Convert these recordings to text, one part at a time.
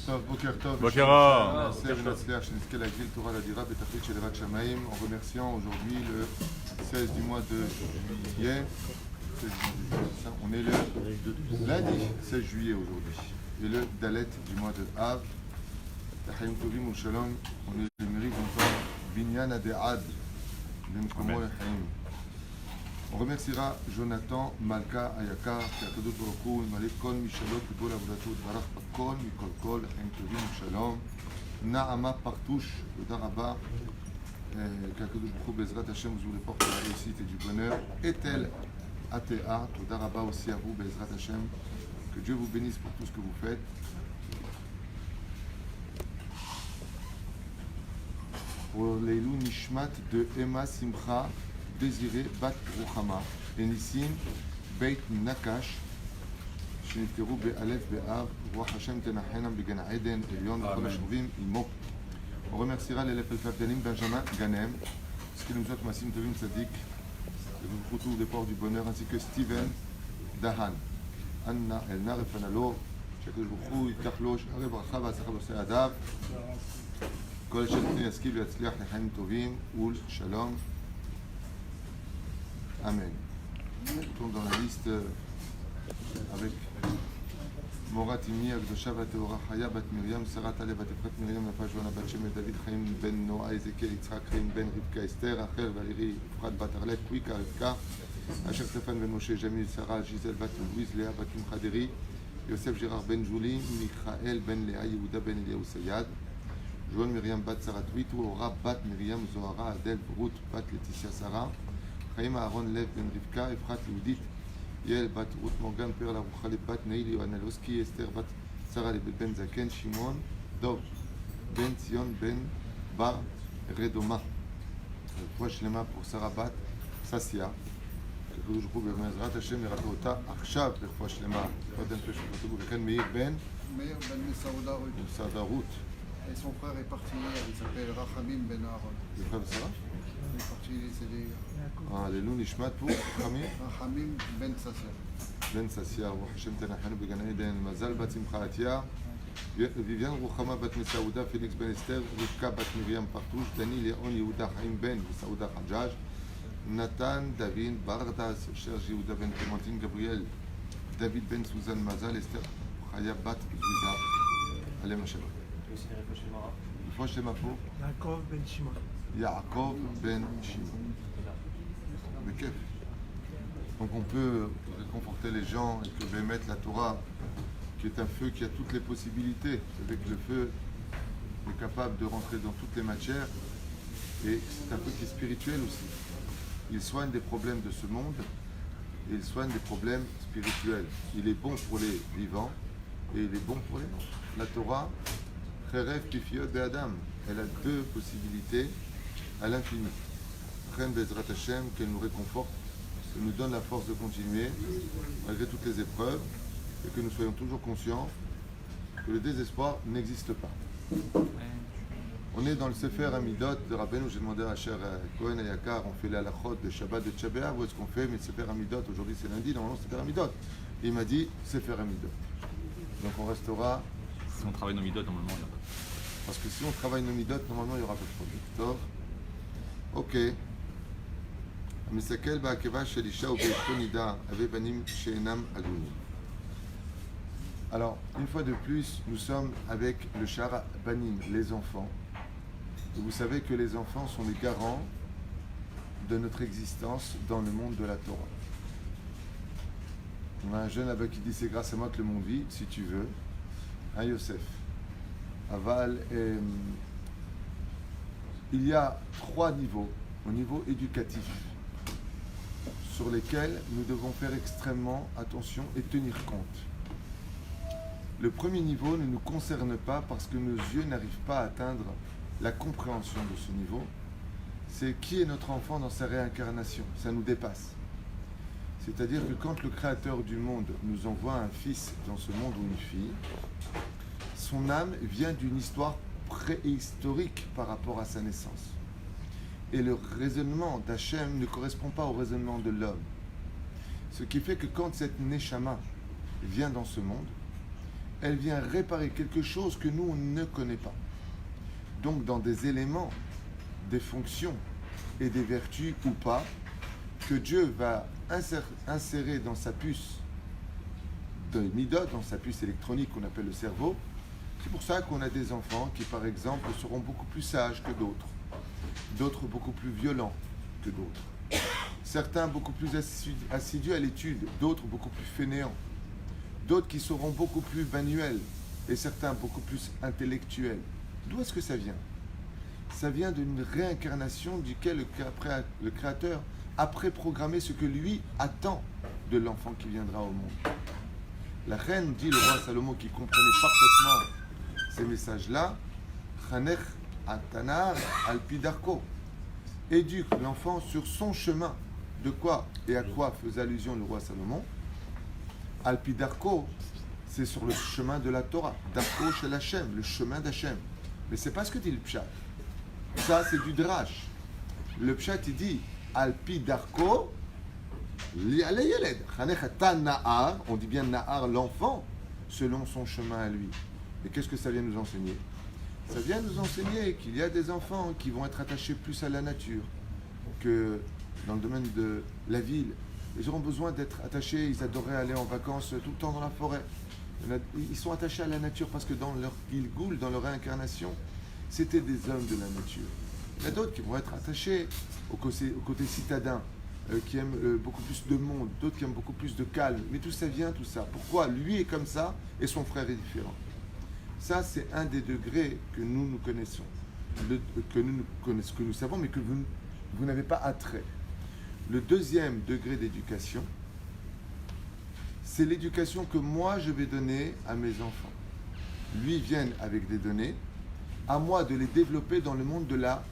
טוב, בוקר טוב. בוקר אור. En remerciant aujourd'hui le 16 du mois de juillet. On est le lundi 16 juillet aujourd'hui. Et le Dalet du mois de Av. L'Chaim Tovim ou Shalom. On est le mérite encore Binyan Ade'ad. On remerciera Jonathan Malka Ayakar, qu'Akadosh Baruch Hu malé kol mishalot kol avodatot barach bakol mikol kol Chaim Tovim Shalom. Naama Partouche, Toda Rabba, qu'Akadosh Baruch Hu Bezrat Hashem vous ouvre les portes de la réussite et du bonheur. Et-elle Atea, Toda Rabba aussi à vous Bezrat Hashem, que Dieu vous bénisse pour tout ce que vous faites. Pour Leilou Nishmat de Emma Simcha, Désiré Bat Ruchama, Enissim Beit Nakash, שנפטרו באלף באב, רוח השם תנחנם בגן עדן עליון וכל השלבים עמו. On remerciera l'élève Elfabdanim Benjamin Ganem, ce qui nous souhaite Massim Tovim Tzadik, le retour des ports du bonheur, ainsi que Steven Dahan, Anna Elna Refanalo, שהקדוש ברוך הוא ייקח לו שערי ברכה והצלחה בנושא ידיו, כל אשר לפני ישכיל ויצליח לחיים טובים ולשלום. Amen. On tourne dans la liste avec Morat Imi, Agdosha, Vateora, Chaya, Bat Miriam, Sarah Taleh, Bat Efrat Miriam, Nafa Joana, Bat Shemet, David, Chaim, Ben Noah, Ezekiel, Yitzhak, Chaim, Ben Rivka, Esther, Rachel, Valérie, Efrat, Bat Arlet, Kwika, Rivka, Asher Stéphane, Ben Moshe, Jamil, Sarah, Gisèle, Bat Louise, Léa, Bat Khaderi, Yosef, Gérard, Ben Jouli, Michael, Ben Léa, Yehuda, Ben Eliaou, Sayad, Joël, Miriam, Bat Sarah, Twitou, Aura, Bat Miriam, Zohara, Adel, Brut, Bat Laetitia, Sarah, Chaim, Aaron, Lev, Ben Rivka, Efrat, Yehudit, Yael bat Ruth Morgan, Père la Rouchale bat Neili Yohanaloski, Esther bat Sarah le Ben Zaken, Shimon, Dov, Ben Zion, Ben Bar Redoma. Foi Shlema pour Sarah bat Sassia. Que je trouve Bezrat Hashem Eratota, Achshav, Foi Shlema. Odem Peshuvatu, Ken Meir Ben Mesauda Ruth. Et son frère est parti hier, il s'appelle Rachamim Ben Aaron. Le frère de Sarah? Il est parti, c'est des... Ah, les loups Nishmat pour Rachamim Ben Sassia. Ben Sassia, Hashem Tenachanu Began Eden, Mazal Bat Simcha Atia, Viviane Ruchama Bat Mesauda, Félix Ben Esther, Rivka Bat Miriam Partouche, Dani Léon Yehuda Chaim Ben Mesauda Hajjaj, Nathan David Bardas, Serge Yehuda Ben Clémentine Gabriel, David Ben Suzanne Mazal, Esther Chaya Bat Zuza, Alem Hashem. Foi Shlema pour Yaakov Ben Shimon. Yaakov Ben Shimon. Mais kef. Donc on peut réconforter les gens et que Bémet, la Torah, qui est un feu qui a toutes les possibilités, avec le feu est capable de rentrer dans toutes les matières, et c'est un feu qui est spirituel aussi. Il soigne des problèmes de ce monde et il soigne des problèmes spirituels. Il est bon pour les vivants et il est bon pour les morts. La Torah, Cherev Pifiot Be'adam, elle a deux possibilités à l'infini. Chen Bezrat Hashem, qu'elle nous réconforte, qu'elle nous donne la force de continuer malgré toutes les épreuves et que nous soyons toujours conscients que le désespoir n'existe pas. On est dans le Sefer Amidot de Rabbeinu. J'ai demandé à Cher Cohen et Yakar, on fait la halachot de Shabbat de Tchabéa, où est-ce qu'on fait? Mais Sefer Amidot, aujourd'hui c'est lundi, normalement Sefer Amidot. Et il m'a dit Sefer Amidot. Donc on restera. Si on travaille nos midot, normalement, il y a pas. Parce que si on travaille nos midot, normalement il n'y aura pas de problème. Tov. Ok. המסתכל בעקבה של אישה ובאשתו נידה, אבי בנים שאינם הגונים. Alors, une fois de plus, nous sommes avec le Shara Banim, les enfants. Et vous savez que les enfants sont les garants de notre existence dans le monde de la Torah. On a un jeune là-bas qui dit c'est grâce à moi que le monde vit, si tu veux. Hein, Yosef. Aval, il y a trois niveaux au niveau éducatif sur lesquels nous devons faire extrêmement attention et tenir compte. Le premier niveau ne nous concerne pas parce que nos yeux n'arrivent pas à atteindre la compréhension de ce niveau. C'est qui est notre enfant dans sa réincarnation. Ça nous dépasse. C'est-à-dire que quand le Créateur du monde nous envoie un fils dans ce monde ou une fille, son âme vient d'une histoire préhistorique par rapport à sa naissance. Et le raisonnement d'Hachem ne correspond pas au raisonnement de l'homme. Ce qui fait que quand cette Neshama vient dans ce monde, elle vient réparer quelque chose que nous, on ne connaît pas. Donc, dans des éléments, des fonctions et des vertus ou pas, que Dieu va insérer dans sa puce de midot, dans sa puce électronique qu'on appelle le cerveau. C'est pour ça qu'on a des enfants qui, par exemple, seront beaucoup plus sages que d'autres. D'autres beaucoup plus violents que d'autres. Certains beaucoup plus assidus à l'étude, d'autres beaucoup plus fainéants. D'autres qui seront beaucoup plus manuels et certains beaucoup plus intellectuels. D'où est-ce que ça vient? Ça vient d'une réincarnation duquel le Créateur a préprogrammé ce que lui attend de l'enfant qui viendra au monde. La reine dit, le roi Salomon qui comprenait parfaitement ces messages-là, Chanech Atanar Alpidarko, éduque l'enfant sur son chemin. De quoi et à quoi faisait allusion le roi Salomon? Alpidarko, c'est sur le chemin de la Torah. Darko shel Hashem, le chemin d'Hachem. Mais c'est pas ce que dit le Pshat. Ça, c'est du drash. Le Pshat, il dit Alpidarko, li'aleyeled. Chanech ata na'ar, on dit bien na'ar, l'enfant, selon son chemin à lui. Et qu'est-ce que ça vient nous enseigner? Ça vient nous enseigner qu'il y a des enfants qui vont être attachés plus à la nature que dans le domaine de la ville. Ils auront besoin d'être attachés, ils adoreraient aller en vacances tout le temps dans la forêt. Ils sont attachés à la nature parce que dans leur Gilgoul, dans leur réincarnation, c'était des hommes de la nature. Il y a d'autres qui vont être attachés au côté citadin, qui aiment beaucoup plus de monde, d'autres qui aiment beaucoup plus de calme. Mais tout ça vient, tout ça. Pourquoi lui est comme ça et son frère est différent? Ça, c'est un des degrés que nous connaissons, que nous savons, mais que vous n'avez pas attrait. Le deuxième degré d'éducation, c'est l'éducation que moi je vais donner à mes enfants. Lui, ils viennent avec des données, à moi de les développer dans le monde de la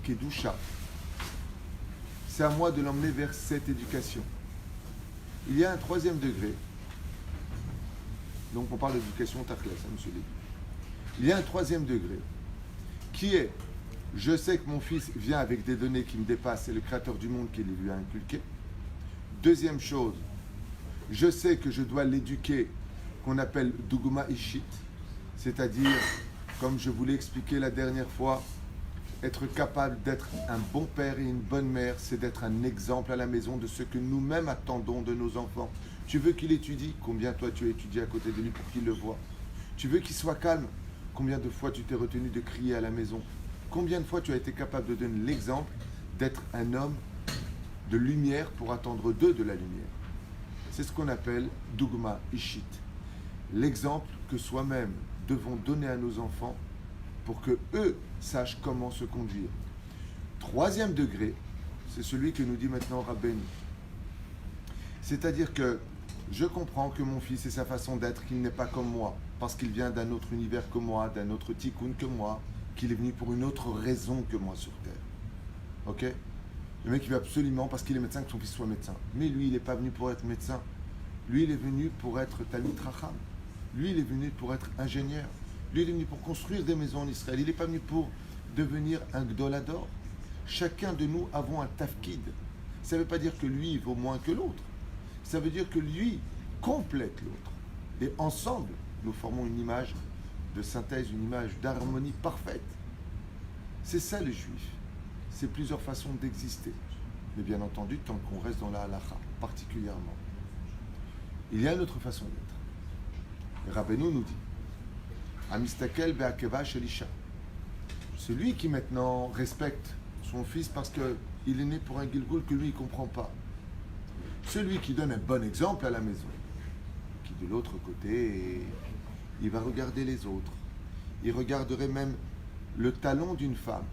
Kedusha. C'est à moi de l'emmener vers cette éducation. Il y a un troisième degré. Donc on parle d'éducation Tachles, hein, monsieur Lévy. Il y a un troisième degré qui est, je sais que mon fils vient avec des données qui me dépassent, c'est le créateur du monde qui les lui a inculquées. Deuxième chose, je sais que je dois l'éduquer, qu'on appelle Duguma Ishit, c'est-à-dire, comme je vous l'ai expliqué la dernière fois, être capable d'être un bon père et une bonne mère, c'est d'être un exemple à la maison de ce que nous-mêmes attendons de nos enfants. Tu veux qu'il étudie? Combien toi tu as étudié à côté de lui pour qu'il le voie? Tu veux qu'il soit calme? Combien de fois tu t'es retenu de crier à la maison? Combien de fois tu as été capable de donner l'exemple d'être un homme de lumière pour attendre d'eux de la lumière? C'est ce qu'on appelle Dugma Ishit. L'exemple que soi-même devons donner à nos enfants pour que eux sachent comment se conduire. Troisième degré, c'est celui que nous dit maintenant Rabbeinu. C'est-à-dire que je comprends que mon fils et sa façon d'être, qu'il n'est pas comme moi, parce qu'il vient d'un autre univers que moi, d'un autre tikkun que moi, qu'il est venu pour une autre raison que moi sur Terre. Ok? Le mec, il veut absolument, parce qu'il est médecin, que son fils soit médecin. Mais lui, il n'est pas venu pour être médecin. Lui, il est venu pour être Talmid Racham. Lui, il est venu pour être ingénieur. Lui, il est venu pour construire des maisons en Israël. Il n'est pas venu pour devenir un Gdolador. Chacun de nous avons un tafkid. Ça ne veut pas dire que lui vaut moins que l'autre. Ça veut dire que lui complète l'autre. Et ensemble, nous formons une image de synthèse, une image d'harmonie parfaite. C'est ça le juif. C'est plusieurs façons d'exister. Mais bien entendu, tant qu'on reste dans la halakha, particulièrement. Il y a une autre façon d'être. Et Rabbeinu nous dit Amistakel be'akeva shelisha. Celui qui maintenant respecte son fils parce qu'il est né pour un Gilgoul que lui il ne comprend pas. Celui qui donne un bon exemple à la maison, qui de l'autre côté, il va regarder les autres. Il regarderait même le talon d'une femme.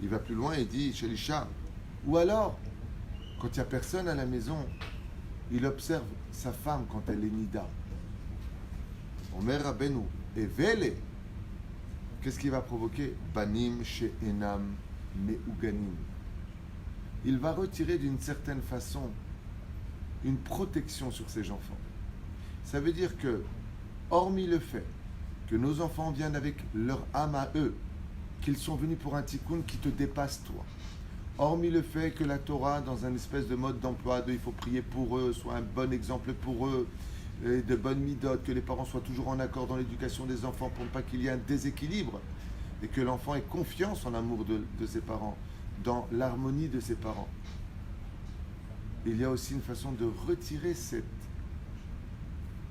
Il va plus loin et dit shelisha. Ou alors, quand il n'y a personne à la maison, il observe sa femme quand elle est nida. Omer Rabbeinu, et vele, qu'est-ce qui va provoquer? Banim she'enam me'uganim. Il va retirer d'une certaine façon une protection sur ses enfants. Ça veut dire que, hormis le fait que nos enfants viennent avec leur âme à eux, qu'ils sont venus pour un tikkun qui te dépasse toi, hormis le fait que la Torah, dans un espèce de mode d'emploi, il faut prier pour eux, soit un bon exemple pour eux, et de bonnes midotes, que les parents soient toujours en accord dans l'éducation des enfants pour ne pas qu'il y ait un déséquilibre et que l'enfant ait confiance en l'amour de ses parents, dans l'harmonie de ses parents. Il y a aussi une façon de retirer cette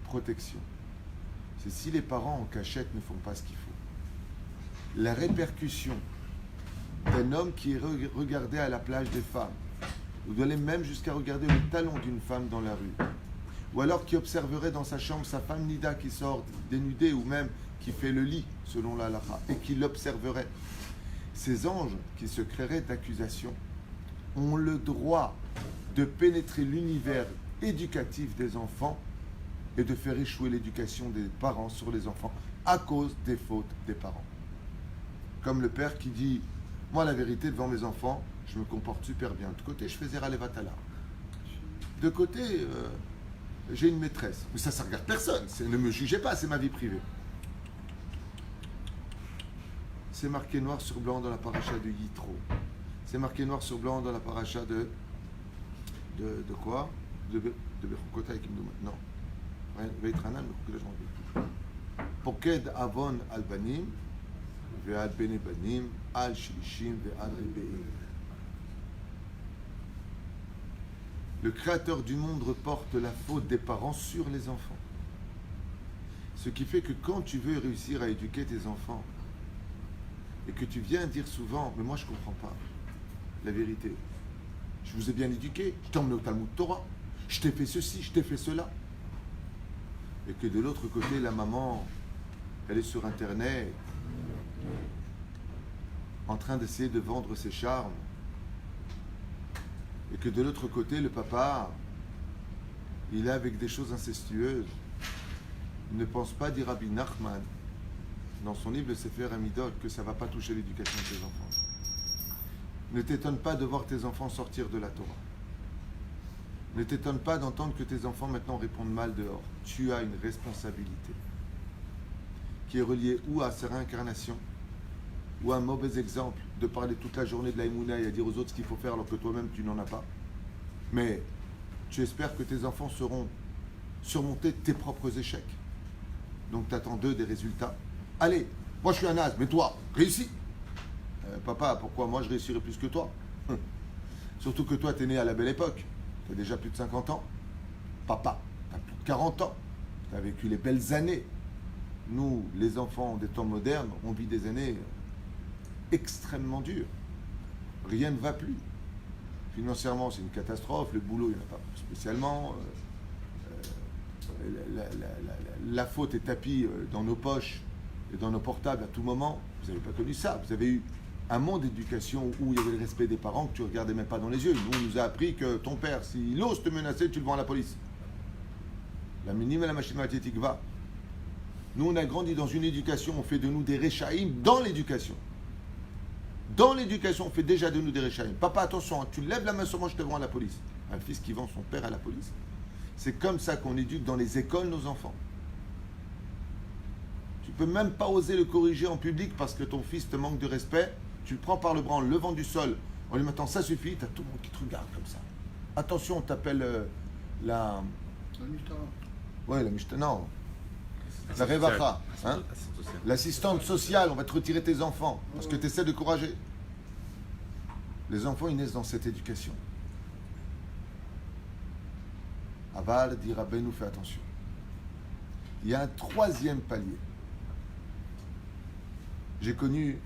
protection. C'est si les parents en cachette ne font pas ce qu'il faut. La répercussion d'un homme qui est regardé à la plage des femmes, ou d'aller même jusqu'à regarder le talon d'une femme dans la rue, ou alors qui observerait dans sa chambre sa femme Nida qui sort dénudée, ou même qui fait le lit, selon la halakha, et qui l'observerait. Ces anges qui se créeraient d'accusation ont le droit de pénétrer l'univers éducatif des enfants et de faire échouer l'éducation des parents sur les enfants à cause des fautes des parents. Comme le père qui dit « Moi, la vérité, devant mes enfants, je me comporte super bien. De côté, je fais Zera Levatala. De côté, j'ai une maîtresse. Mais ça regarde personne. Ne me jugez pas, c'est ma vie privée. » C'est marqué noir sur blanc dans la paracha de Yitro. C'est marqué noir sur blanc dans la paracha de quoi? De Bechukota et Kimdouma. Non. Veitranan, Poked avon al banim, ve'al bene banim, al shilishim, ve'al rebeim. Le Créateur du monde reporte la faute des parents sur les enfants. Ce qui fait que quand tu veux réussir à éduquer tes enfants, et que tu viens dire souvent, mais moi je ne comprends pas la vérité. Je vous ai bien éduqué, je t'ai emmené au Talmud Torah, je t'ai fait ceci, je t'ai fait cela. Et que de l'autre côté, la maman, elle est sur Internet, en train d'essayer de vendre ses charmes. Et que de l'autre côté, le papa, il est avec des choses incestueuses. Il ne pense pas, dit Rabbi Nachman, dans son livre le Sefer Hamidot, que ça ne va pas toucher l'éducation de tes enfants. Ne t'étonne pas de voir tes enfants sortir de la Torah. Ne t'étonne pas d'entendre que tes enfants maintenant répondent mal dehors. Tu as une responsabilité qui est reliée ou à sa réincarnation, ou à un mauvais exemple de parler toute la journée de la Emouna et à dire aux autres ce qu'il faut faire alors que toi-même tu n'en as pas. Mais tu espères que tes enfants sauront surmonter tes propres échecs. Donc tu attends d'eux des résultats. Allez, moi je suis un naze, mais toi, réussis. Papa, pourquoi moi je réussirais plus que toi? Surtout que toi, tu es né à la belle époque. Tu as déjà plus de 50 ans. Papa, tu as plus de 40 ans. Tu as vécu les belles années. Nous, les enfants des temps modernes, on vit des années extrêmement dures. Rien ne va plus. Financièrement, c'est une catastrophe. Le boulot, il n'y en a pas spécialement. La faute est tapie dans nos poches et dans nos portables à tout moment. Vous n'avez pas connu ça. Vous avez eu un monde d'éducation où il y avait le respect des parents que tu ne regardais même pas dans les yeux. Nous, on nous a appris que ton père, s'il ose te menacer, tu le vends à la police. La minime et la machine mathétique va. Nous, on a grandi dans une éducation, on fait de nous des réchaïm dans l'éducation. Dans l'éducation, on fait déjà de nous des réchaïm. Papa, attention, tu lèves la main sur moi, je te vends à la police. Un fils qui vend son père à la police. C'est comme ça qu'on éduque dans les écoles nos enfants. Tu ne peux même pas oser le corriger en public parce que ton fils te manque de respect. Tu le prends par le bras, en le levant du sol, en lui mettant ça suffit, tu as tout le monde qui te regarde comme ça. Attention, on t'appelle la... La Mishtara. Ouais, la Mishtara, non. La Revacha. Hein? L'assistante sociale, on va te retirer tes enfants parce que tu essaies de courager. Les enfants, ils naissent dans cette éducation. Aval, dit Rabbeinu, fais attention. Il y a un troisième palier. J'ai connu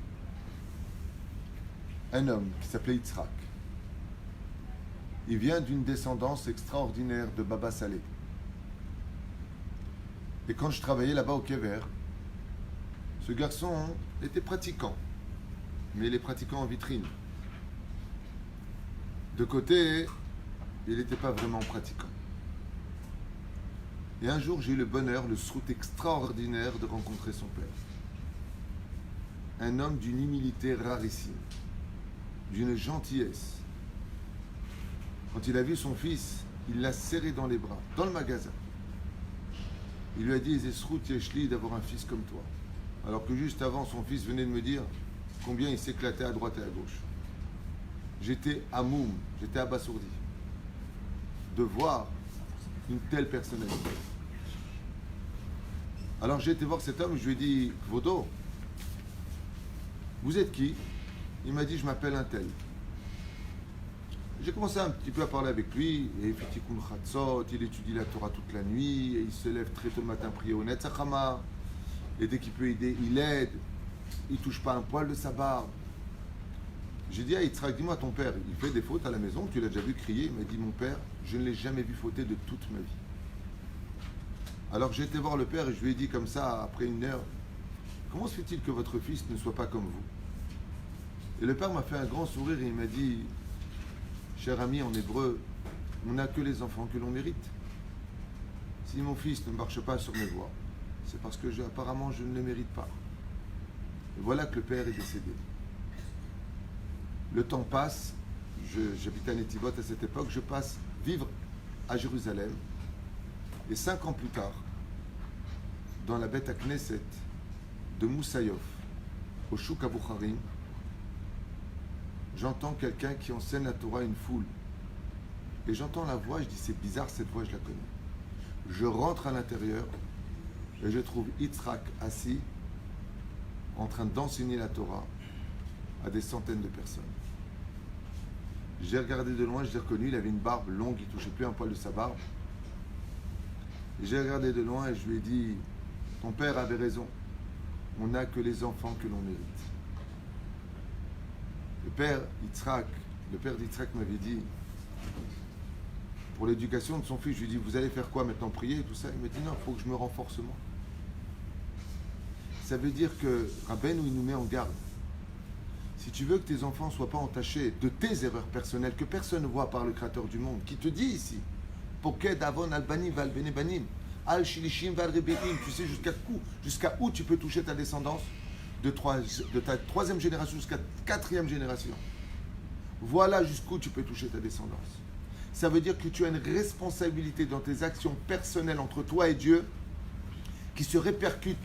un homme qui s'appelait Yitzhak. Il vient d'une descendance extraordinaire de Baba Saleh. Et quand je travaillais là-bas au Kever, ce garçon était pratiquant, mais il est pratiquant en vitrine. De côté, il n'était pas vraiment pratiquant. Et un jour, j'ai eu le bonheur, le srout extraordinaire de rencontrer son père. Un homme d'une humilité rarissime, d'une gentillesse. Quand il a vu son fils, il l'a serré dans les bras, dans le magasin. Il lui a dit « Zesrout Yeshli d'avoir un fils comme toi ». Alors que juste avant, son fils venait de me dire combien il s'éclatait à droite et à gauche. J'étais amoum, j'étais abasourdi de voir une telle personnalité. Alors j'ai été voir cet homme, je lui ai dit, Kvodo, vous êtes qui? Il m'a dit, je m'appelle un tel. J'ai commencé un petit peu à parler avec lui, et Fitikun Khatsot, il étudie la Torah toute la nuit, et il se lève très tôt le matin prier au Netzachama, et dès qu'il peut aider, il aide, il touche pas un poil de sa barbe. J'ai dit à Yitzhak, dis-moi ton père, il fait des fautes à la maison, tu l'as déjà vu crier? Il m'a dit, mon père, je ne l'ai jamais vu fauter de toute ma vie. Alors j'ai été voir le père et je lui ai dit comme ça, après une heure, comment se fait-il que votre fils ne soit pas comme vous? Et le père m'a fait un grand sourire et il m'a dit, cher ami, en hébreu, on n'a que les enfants que l'on mérite. Si mon fils ne marche pas sur mes voies, c'est parce que apparemment je ne les mérite pas. Et voilà que le père est décédé. Le temps passe, j'habitais à Netivot à cette époque, je passe vivre à Jérusalem. Et 5 ans plus tard, dans la Beth Knesset de Moussaïov, au Chouk à Boucharim, j'entends quelqu'un qui enseigne la Torah à une foule. Et j'entends la voix, je dis c'est bizarre, cette voix je la connais. Je rentre à l'intérieur et je trouve Yitzhak assis en train d'enseigner la Torah à des centaines de personnes. J'ai regardé de loin, je l'ai reconnu, il avait une barbe longue, il ne touchait plus un poil de sa barbe. Et j'ai regardé de loin et je lui ai dit, ton père avait raison, on n'a que les enfants que l'on mérite. Le père d'Yitzhak m'avait dit, pour l'éducation de son fils, je lui ai dit, vous allez faire quoi maintenant, prier et tout ça? Il m'a dit, non, il faut que je me renforce moi. Ça veut dire que Rabbeinu, il nous met en garde. Si tu veux que tes enfants ne soient pas entachés de tes erreurs personnelles, que personne ne voit par le Créateur du monde, qui te dit ici, Poked Avon Albanim Val Benebanim, Al Shilishim Val Rebeim, tu sais jusqu'à où tu peux toucher ta descendance, de ta 3e génération jusqu'à 4e génération. Voilà jusqu'où tu peux toucher ta descendance. Ça veut dire que tu as une responsabilité dans tes actions personnelles entre toi et Dieu qui se répercute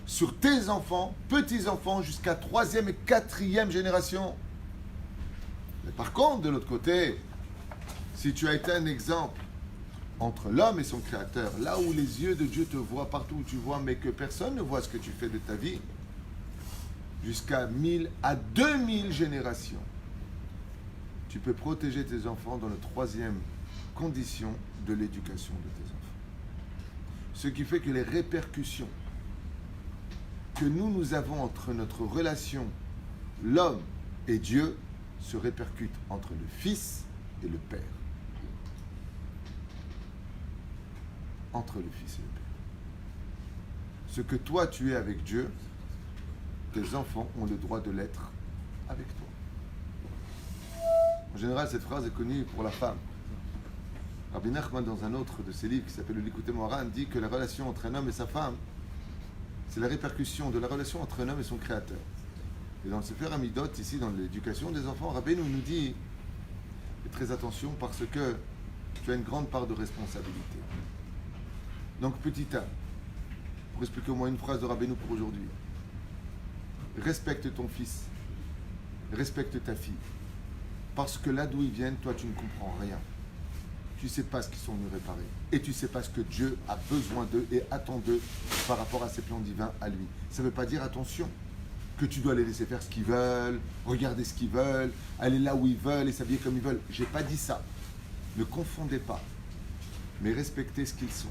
sur tes enfants, petits-enfants, jusqu'à 3e et 4e génération. Mais par contre, de l'autre côté, si tu as été un exemple entre l'homme et son créateur, là où les yeux de Dieu te voient partout où tu vois, mais que personne ne voit ce que tu fais de ta vie, jusqu'à 1000 à 2000 générations, tu peux protéger tes enfants dans la 3e condition de l'éducation de tes enfants. Ce qui fait que les répercussions que nous avons entre notre relation, l'homme et Dieu, se répercutent entre le Fils et le Père. Entre le Fils et le Père. Ce que toi tu es avec Dieu, tes enfants ont le droit de l'être avec toi. En général, cette phrase est connue pour la femme. Rabbi Nachman, dans un autre de ses livres qui s'appelle le Likutei Moharan, dit que la relation entre un homme et sa femme, c'est la répercussion de la relation entre un homme et son créateur. Et dans le Sefer Amidot, ici, dans l'éducation des enfants, Rabbeinu nous dit, fais très attention parce que tu as une grande part de responsabilité. Donc, petit 1, pour expliquer au moins une phrase de Rabbeinu pour aujourd'hui. Respecte ton fils, respecte ta fille. Parce que là d'où ils viennent, toi, tu ne comprends rien. Tu ne sais pas ce qu'ils sont venus réparer. Et tu ne sais pas ce que Dieu a besoin d'eux et attend d'eux par rapport à ses plans divins à lui. Ça ne veut pas dire, attention, que tu dois les laisser faire ce qu'ils veulent, regarder ce qu'ils veulent, aller là où ils veulent et s'habiller comme ils veulent. Je n'ai pas dit ça. Ne confondez pas. Mais respectez ce qu'ils sont.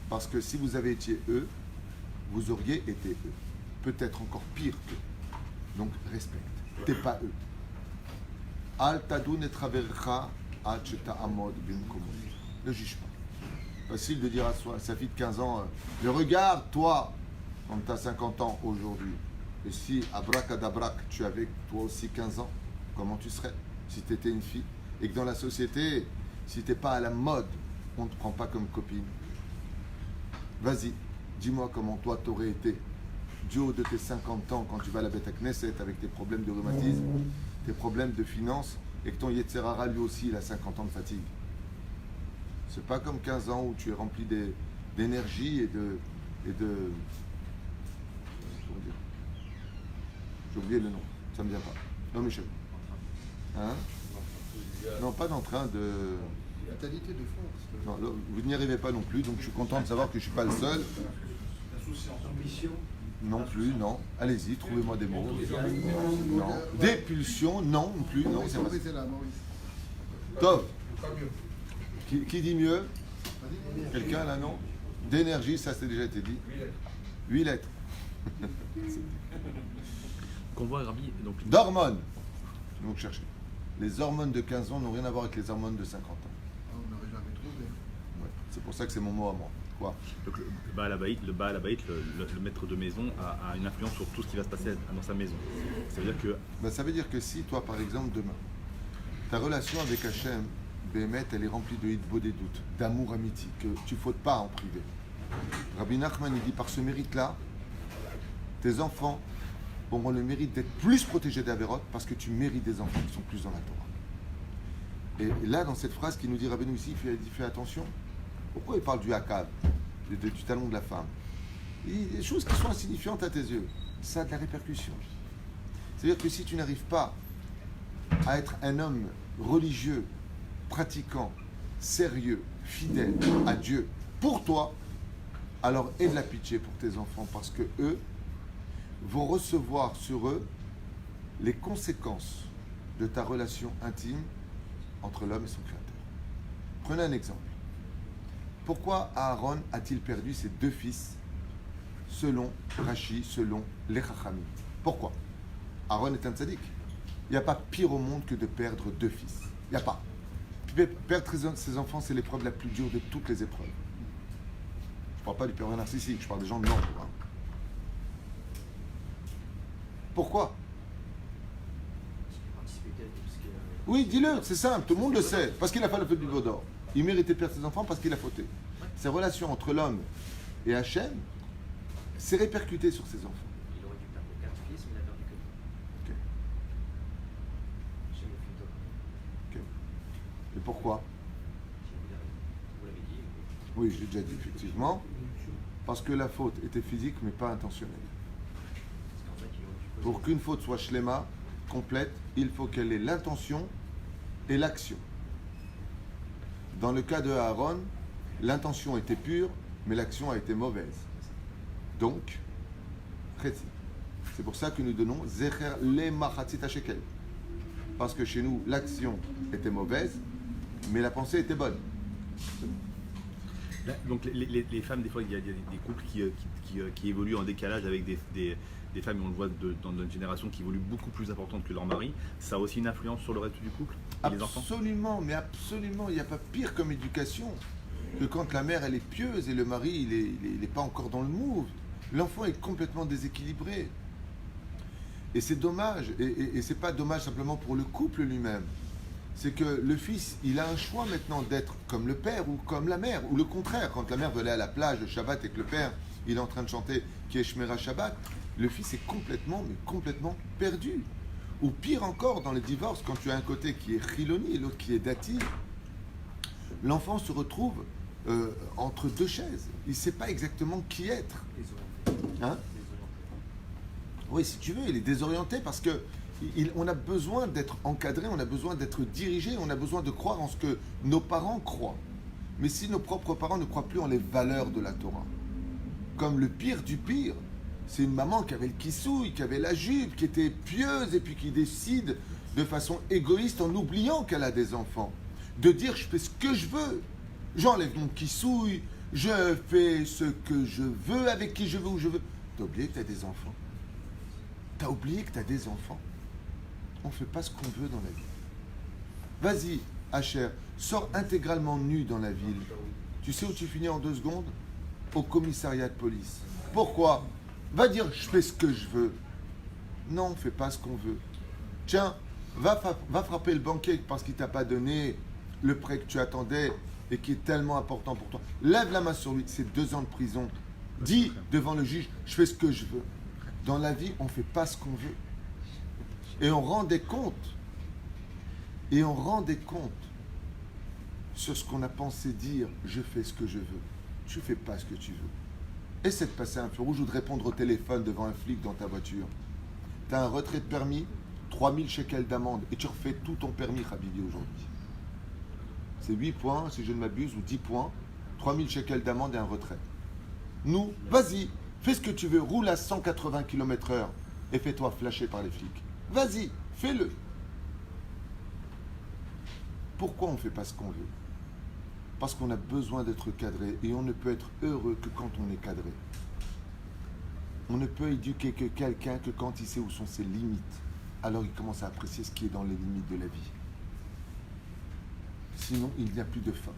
Parce que si vous avez été eux, vous auriez été eux. Peut-être encore pire qu'eux. Donc respecte. T'es pas eux. Al tadun et travercha. Ne juge pas. Facile de dire à sa fille de 15 ans, mais regarde toi, quand tu as 50 ans aujourd'hui, et si abracadabrak, tu avais toi aussi 15 ans, comment tu serais si tu étais une fille? Et que dans la société, si tu n'es pas à la mode, on ne te prend pas comme copine. Vas-y, dis-moi comment toi t'aurais été du haut de tes 50 ans quand tu vas à la Beth Knesset avec tes problèmes de rhumatisme, tes problèmes de finances, et que ton Yetzer Hara, lui aussi, il a 50 ans de fatigue. C'est pas comme 15 ans où tu es rempli d'énergie et de comment dire, j'ai oublié le nom, ça me vient pas. Non, Michel. Hein? Non, pas d'entrain de... Vitalité de force. Non, vous n'y arrivez pas non plus, donc je suis content de savoir que je ne suis pas le seul. Non plus, non. Allez-y, trouvez-moi des mots. Non. Dépulsion, non plus, non. C'est pas... Maurice est là, Maurice. Tov. Qui dit mieux? Quelqu'un là, non? D'énergie, ça c'est déjà été dit. 8 lettres. Qu'on voit, Rabbi, donc D'hormones. Donc cherchez. Les hormones de 15 ans n'ont rien à voir avec les hormones de 50 ans. Ah, on n'aurait jamais trouvé. Ouais. C'est pour ça que c'est mon mot à moi. Quoi? donc, le Baal Habayit, le maître de maison, a une influence sur tout ce qui va se passer dans sa maison. Ça veut dire que Ben, ça veut dire que si toi, par exemple, demain, ta relation avec Hachem, Bémet, elle est remplie de hitbo des doutes, d'amour amitié, que tu ne fautes pas en privé. Rabbi Nachman, il dit, par ce mérite-là, tes enfants auront le mérite d'être plus protégés d'Averot parce que tu mérites des enfants qui sont plus dans la Torah. Et là, dans cette phrase qui nous dit Rabbeinu ici, il fait attention. Pourquoi il parle du Hakav, du talon de la femme? Des choses qui sont insignifiantes à tes yeux, ça a de la répercussion. C'est-à-dire que si tu n'arrives pas à être un homme religieux, pratiquant, sérieux, fidèle à Dieu, pour toi, alors aie de la pitié pour tes enfants parce que eux vont recevoir sur eux les conséquences de ta relation intime entre l'homme et son créateur. Prenez un exemple. Pourquoi Aaron a-t-il perdu ses 2 fils selon Rashi, selon les Chachamim? Pourquoi? Aaron est un tzaddik. Il n'y a pas pire au monde que de perdre 2 fils. Il n'y a pas. Perdre ses enfants, c'est l'épreuve la plus dure de toutes les épreuves. Je ne parle pas du pervers narcissique, je parle des gens de nombre. Hein. Pourquoi? Oui, dis-le, c'est simple, tout le monde le sait. Parce qu'il a fait le feu du veau d'or. Il méritait de perdre ses enfants parce qu'il a fauté. Ces relations entre l'homme et Hachem s'est répercutée sur ses enfants. Il aurait dû perdre 4 fils, mais il a perdu que 2. Ok. Chez le Fito. Ok. Et pourquoi? Vous l'avez dit. Oui, j'ai déjà dit, effectivement. Parce que la faute était physique, mais pas intentionnelle. Parce qu'en fait, il aurait dû poser. Pour qu'une faute soit shléma, complète, il faut qu'elle ait l'intention et l'action. Dans le cas de Aaron, l'intention était pure, mais l'action a été mauvaise. Donc, cheti. C'est pour ça que nous donnons Zecher le Machatzit HaShekel. Parce que chez nous, l'action était mauvaise, mais la pensée était bonne. donc les femmes, des fois, il y a des couples qui évoluent en décalage avec des femmes, et on le voit dans une génération qui évolue beaucoup plus importante que leur mari. Ça a aussi une influence sur le reste du couple et les enfants? Absolument, mais absolument. Il n'y a pas pire comme éducation que quand la mère, elle est pieuse et le mari, il n'est pas encore dans le move. L'enfant est complètement déséquilibré. Et c'est dommage. Et c'est pas dommage simplement pour le couple lui-même. C'est que le fils, il a un choix maintenant d'être comme le père ou comme la mère. Ou le contraire, quand la mère veut aller à la plage le Shabbat et que le père, il est en train de chanter qui est Shmera Shabbat, le fils est complètement, mais complètement perdu. Ou pire encore, dans les divorces, quand tu as un côté qui est chiloni et l'autre qui est dati, l'enfant se retrouve entre 2 chaises. Il ne sait pas exactement qui être. Hein? Oui, si tu veux, il est désorienté parce que on a besoin d'être encadré, on a besoin d'être dirigé, on a besoin de croire en ce que nos parents croient. Mais si nos propres parents ne croient plus en les valeurs de la Torah, comme le pire du pire, c'est une maman qui avait le kissouille, qui avait la jupe, qui était pieuse et puis qui décide de façon égoïste en oubliant qu'elle a des enfants, de dire je fais ce que je veux, j'enlève mon kissouille, je fais ce que je veux, avec qui je veux, où je veux. T'as oublié que t'as des enfants. T'as oublié que t'as des enfants. On ne fait pas ce qu'on veut dans la vie. Vas-y, Asher, sors intégralement nu dans la ville. Tu sais où tu finis en 2 secondes? Au commissariat de police. Pourquoi? Va dire je fais ce que je veux. Non, on ne fait pas ce qu'on veut. Tiens, va frapper le banquier parce qu'il ne t'a pas donné le prêt que tu attendais et qui est tellement important pour toi. Lève la main sur lui, c'est 2 ans de prison. Dis devant le juge, je fais ce que je veux. Dans la vie, on ne fait pas ce qu'on veut. Et on rend des comptes. Et on rend des comptes sur ce qu'on a pensé dire, je fais ce que je veux. Tu ne fais pas ce que tu veux. Essaie de passer un feu rouge ou de répondre au téléphone devant un flic dans ta voiture. Tu as un retrait de permis, 3000 shekels d'amende, et tu refais tout ton permis, Habibi, aujourd'hui. C'est 8 points, si je ne m'abuse, ou 10 points, 3000 shekels d'amende et un retrait. Nous, vas-y, Fais ce que tu veux, roule à 180 km/h et fais-toi flasher par les flics. Vas-y, fais-le. Pourquoi on ne fait pas ce qu'on veut? Parce qu'on a besoin d'être cadré et on ne peut être heureux que quand on est cadré. On ne peut éduquer que quelqu'un que quand il sait où sont ses limites. Alors il commence à apprécier ce qui est dans les limites de la vie. Sinon, il n'y a plus de fin.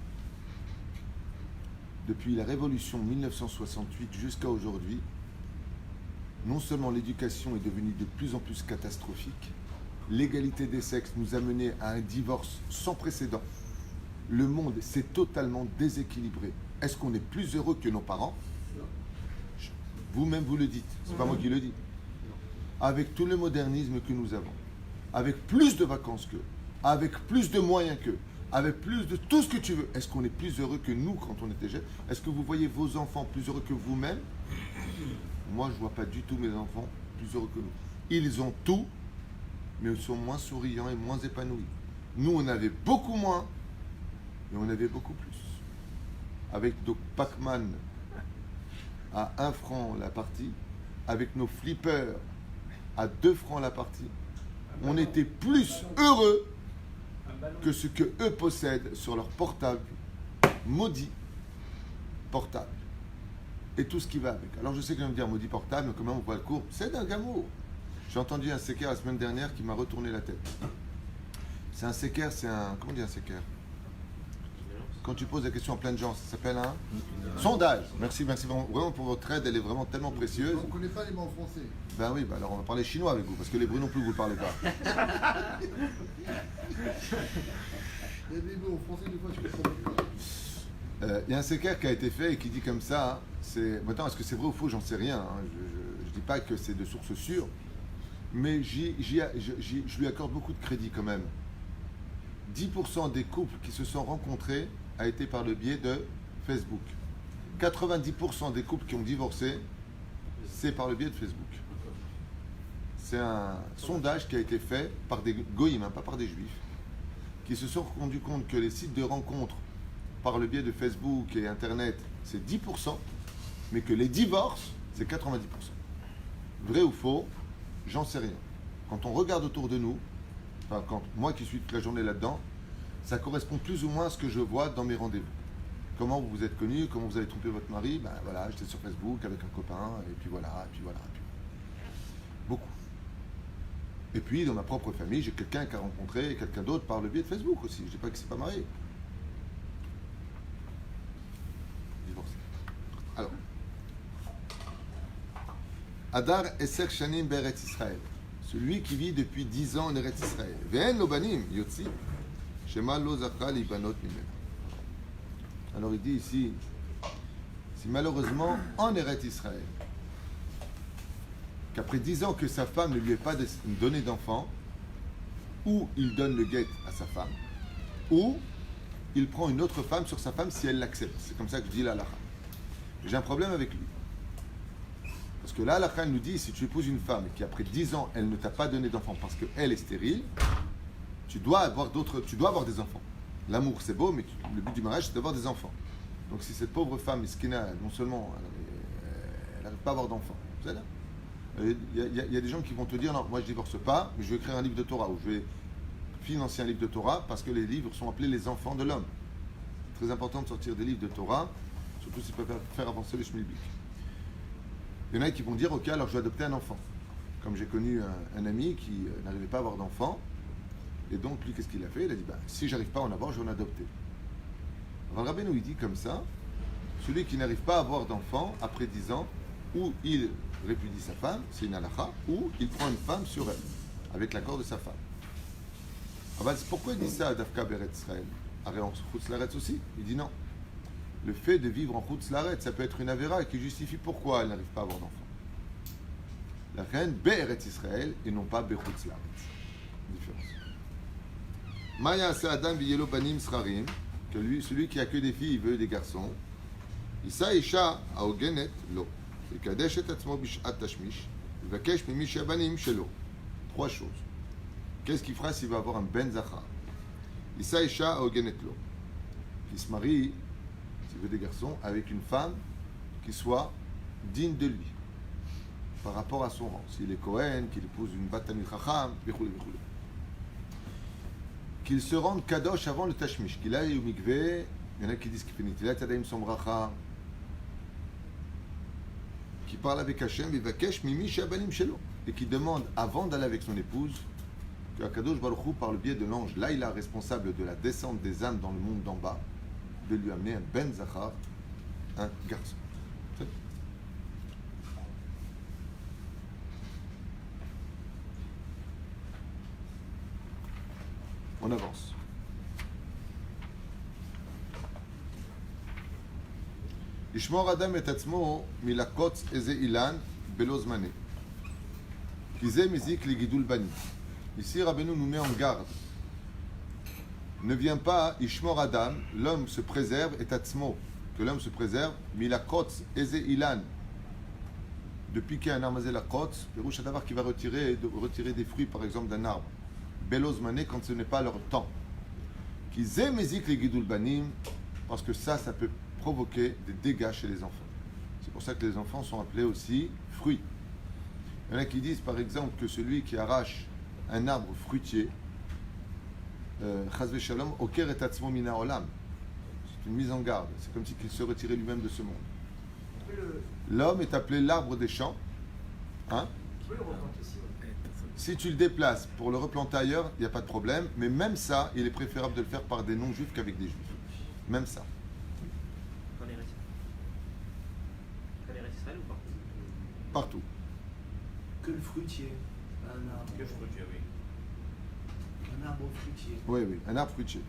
Depuis la révolution 1968 jusqu'à aujourd'hui, non seulement l'éducation est devenue de plus en plus catastrophique, l'égalité des sexes nous a mené à un divorce sans précédent. Le monde s'est totalement déséquilibré. Est-ce qu'on est plus heureux que nos parents? Vous-même vous le dites, c'est pas moi qui le dis. Avec tout le modernisme que nous avons, avec plus de vacances qu'eux, avec plus de moyens qu'eux, avec plus de tout ce que tu veux, est-ce qu'on est plus heureux que nous quand on était jeunes? Est-ce que vous voyez vos enfants plus heureux que vous-même? Moi, je ne vois pas du tout mes enfants plus heureux que nous. Ils ont tout, mais ils sont moins souriants et moins épanouis. Nous, on avait beaucoup moins, mais on avait beaucoup plus. Avec nos Pac-Man à 1 franc la partie, avec nos flippers à 2 francs la partie, on était plus heureux que ce que eux possèdent sur leur portable, maudit portable, et tout ce qui va avec. Alors je sais que je vais me dire maudit portable, mais quand même on voit le cours, c'est d'un gamour. J'ai entendu un séquer la semaine dernière qui m'a retourné la tête. C'est un séquer, c'est un... Comment on dit un séquer? Quand tu poses la question à plein de gens, ça s'appelle un sondage. Merci vraiment pour votre aide, elle est vraiment tellement précieuse. On ne connaît pas les mots en français. Ben oui, alors on va parler chinois avec vous, parce que les bruits non plus, vous ne parlez pas. Il y a des mots en français, des fois, je ne comprends pas. Il y a un séquer qui a été fait et qui dit comme ça, maintenant, est-ce que c'est vrai ou faux, j'en sais rien. Hein. Je ne dis pas que c'est de source sûre, mais je lui accorde beaucoup de crédit quand même. 10% des couples qui se sont rencontrés a été par le biais de Facebook. 90% des couples qui ont divorcé, c'est par le biais de Facebook. C'est un sondage qui a été fait par des goïms, hein, pas par des juifs, qui se sont rendus compte que les sites de rencontres par le biais de Facebook et Internet, c'est 10%, mais que les divorces, c'est 90%. Vrai ou faux, j'en sais rien. Quand on regarde autour de nous, enfin, quand moi qui suis toute la journée là-dedans, ça correspond plus ou moins à ce que je vois dans mes rendez-vous. Comment vous vous êtes connus, comment vous avez trompé votre mari, ben voilà, j'étais sur Facebook avec un copain, et puis voilà, et puis voilà. Beaucoup. Et puis dans ma propre famille, j'ai quelqu'un qui a rencontré quelqu'un d'autre par le biais de Facebook aussi. Je ne dis pas que c'est pas marié. Divorcé. Alors. Adar Eser Shanim Beretz Israël. Celui qui vit depuis 10 ans en Eretz Israël. Ve'en lo banim yotzi. Shema lo zacha libanot mimena. Alors il dit ici, si malheureusement en Eretz Israël, qu'après 10 ans que sa femme ne lui ait pas donné d'enfant, ou il donne le guet à sa femme, ou il prend une autre femme sur sa femme si elle l'accepte. C'est comme ça que je dis la halakha. J'ai un problème avec lui. Parce que la halakha nous dit, si tu épouses une femme qui après 10 ans, elle ne t'a pas donné d'enfant parce qu'elle est stérile, tu dois avoir des enfants. L'amour c'est beau, mais le but du mariage c'est d'avoir des enfants. Donc si cette pauvre femme, Iskina, non seulement elle n'arrive pas à avoir d'enfants, vous savez, il y a des gens qui vont te dire, non, moi je divorce pas, mais je vais écrire un livre de Torah, ou je vais financer un livre de Torah, parce que les livres sont appelés les enfants de l'homme. C'est très important de sortir des livres de Torah, surtout s'ils peuvent faire avancer le schmilblick. Il y en a qui vont dire, ok, alors je vais adopter un enfant. Comme j'ai connu un ami qui n'arrivait pas à avoir d'enfant, et donc lui, qu'est-ce qu'il a fait? Il a dit, si j'arrive pas à en avoir, je vais en adopter. Alors Rabbeinu, il dit comme ça, celui qui n'arrive pas à avoir d'enfant, après 10 ans, ou il répudie sa femme, c'est une halakha, ou il prend une femme sur elle, avec l'accord de sa femme. Pourquoi il dit ça à Dafka Beretz Israël? En Chutz Laaretz aussi? Il dit non. Le fait de vivre en Chutz Laaretz, ça peut être une avéra qui justifie pourquoi elle n'arrive pas à avoir d'enfant. La reine Beretz Israël et non pas Bechutz Laaretz. Différence. Maya se Adam v'yelo banim srarim, que lui, celui qui a que des filles, il veut des garçons. Issa isha aogenet lo. יקדש את עצמו בשעת תשמיש, לבקש ממי שהבנים שלו. 3 choses. Qu'est-ce qu'il fera s'il va avoir un ben zachar? Issa isha aogenet lo. Qui se marie, s'il veut des garçons, avec une femme qui soit digne de lui par rapport à son rang. S'il est Kohen, qu'il épouse une Bat Talmid Chacham, vichoule, vichoule. Qu'il se rende Kadosh avant le Tashmish, qu'il aille au mikveh. Il y en a qui disent qu'il fait Nitilat Yadayim son bracha, qui parle avec Hachem, Vivakesh Mimi Shabanim Shelo, et qui demande avant d'aller avec son épouse que Akadosh Baruch Hu, par le biais de l'ange Laïla, responsable de la descente des âmes dans le monde d'en bas, de lui amener un Ben Zachar, un garçon. On avance. Ishmor Adam et Atzmo milakotz eze ilan belozmane. Kize mizik li gidul bani. Ici, Rabbeinu nous met en garde. Ne vient pas Ishmor Adam, l'homme se préserve, et Atzmo, que l'homme se préserve, milakotz eze ilan. De piquer un arbre la kotz, Pérouche Adavar qui va retirer des fruits, par exemple, d'un arbre. Belozmane quand ce n'est pas leur temps. Kize mizik li gidul banim, parce que ça peut provoquer des dégâts chez les enfants. C'est pour ça que les enfants sont appelés aussi fruits. Il y en a qui disent par exemple que celui qui arrache un arbre fruitier, Chazve Shalom, Oker et Atzmo Mina Olam. C'est une mise en garde. C'est comme si il se retirait lui-même de ce monde. L'homme est appelé l'arbre des champs. Hein? Si tu le déplaces pour le replanter ailleurs, il n'y a pas de problème. Mais même ça, il est préférable de le faire par des non-juifs qu'avec des juifs. Même ça. Partout. Que le fruitier. Un arbre. Que le fruitier, oui. Un arbre fruitier. Oui, oui, un arbre fruitier.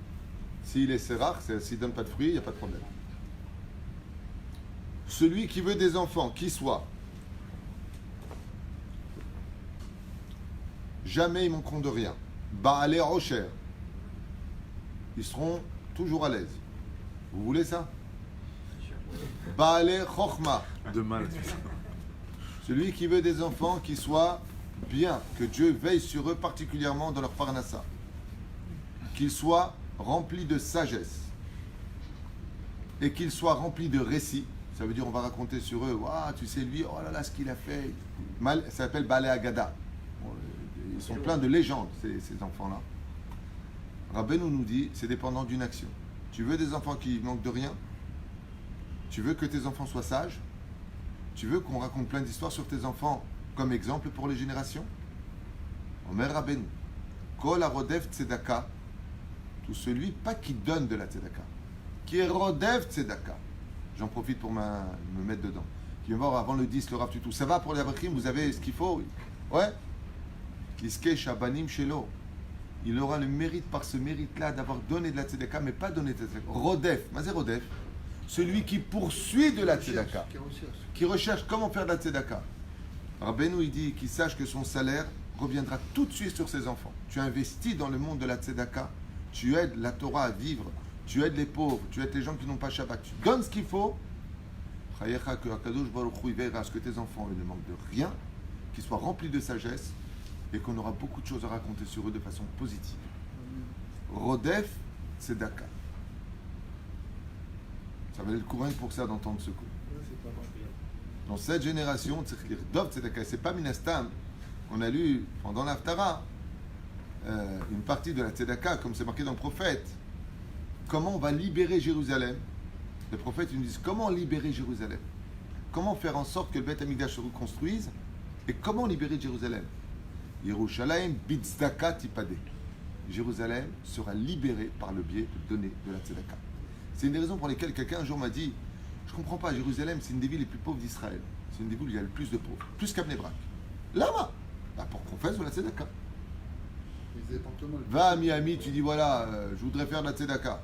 S'il est sérach, s'il ne donne pas de fruits, il n'y a pas de problème. Celui qui veut des enfants, qui soit, jamais ils manqueront de rien. Baalé Rocher. Ils seront toujours à l'aise. Vous voulez ça? Baalé Chochma. Demain, là, Celui qui veut des enfants qui soient bien, que Dieu veille sur eux particulièrement dans leur parnassa. Qu'ils soient remplis de sagesse. Et qu'ils soient remplis de récits. Ça veut dire on va raconter sur eux, waouh, tu sais lui, oh là là, ce qu'il a fait. Ça s'appelle Balé Agada. Ils sont pleins de légendes, ces enfants-là. Rabbeinu nous dit, c'est dépendant d'une action. Tu veux des enfants qui manquent de rien? Tu veux que tes enfants soient sages? Tu veux qu'on raconte plein d'histoires sur tes enfants comme exemple pour les générations? Omer Rabbeinu, Kol Arodef Tzedaka, tout celui, pas qui donne de la Tzedaka, qui est Rodef Tzedaka. J'en profite pour me mettre dedans. Qui va voir avant le 10, le Rav Tutu. Ça va pour les Avachim, vous avez ce qu'il faut? Ouais. Iske Shabanim Shelo. Il aura le mérite par ce mérite-là d'avoir donné de la Tzedaka, mais pas donné de la Tzedaka. Rodef, Mazé Rodef, celui qui poursuit de la Tzedaka, qui recherche comment faire de la Tzedaka. Rabbeinu, il dit qu'il sache que son salaire reviendra tout de suite sur ses enfants. Tu investis dans le monde de la Tzedaka, tu aides la Torah à vivre, tu aides les pauvres, tu aides les gens qui n'ont pas Shabbat, tu donnes ce qu'il faut. Chayecha, que Akadosh Baruch Hu veillera à ce que tes enfants ne manquent de rien, qu'ils soient remplis de sagesse et qu'on aura beaucoup de choses à raconter sur eux de façon positive. Rodef Tzedaka. Ça valait le coup rien pour ça d'entendre ce coup. Dans cette génération, c'est pas Minastam. On a lu pendant l'Haftara une partie de la Tzedaka, comme c'est marqué dans le prophète. Comment on va libérer Jérusalem? Les prophètes ils nous disent comment libérer Jérusalem? Comment faire en sorte que le Beth Amikdash se reconstruise? Et comment libérer Jérusalem? Yerushalayim bitzdaka tipade. Jérusalem sera libérée par le biais de donner de la Tzedaka. C'est une des raisons pour lesquelles quelqu'un un jour m'a dit: je comprends pas, Jérusalem c'est une des villes les plus pauvres d'Israël. C'est une des villes où il y a le plus de pauvres, plus qu'à Bnei Brak. Là-bas, pour qu'on fasse de la Tzedaka. Va à Miami, tu dis voilà, je voudrais faire de la Tzedaka.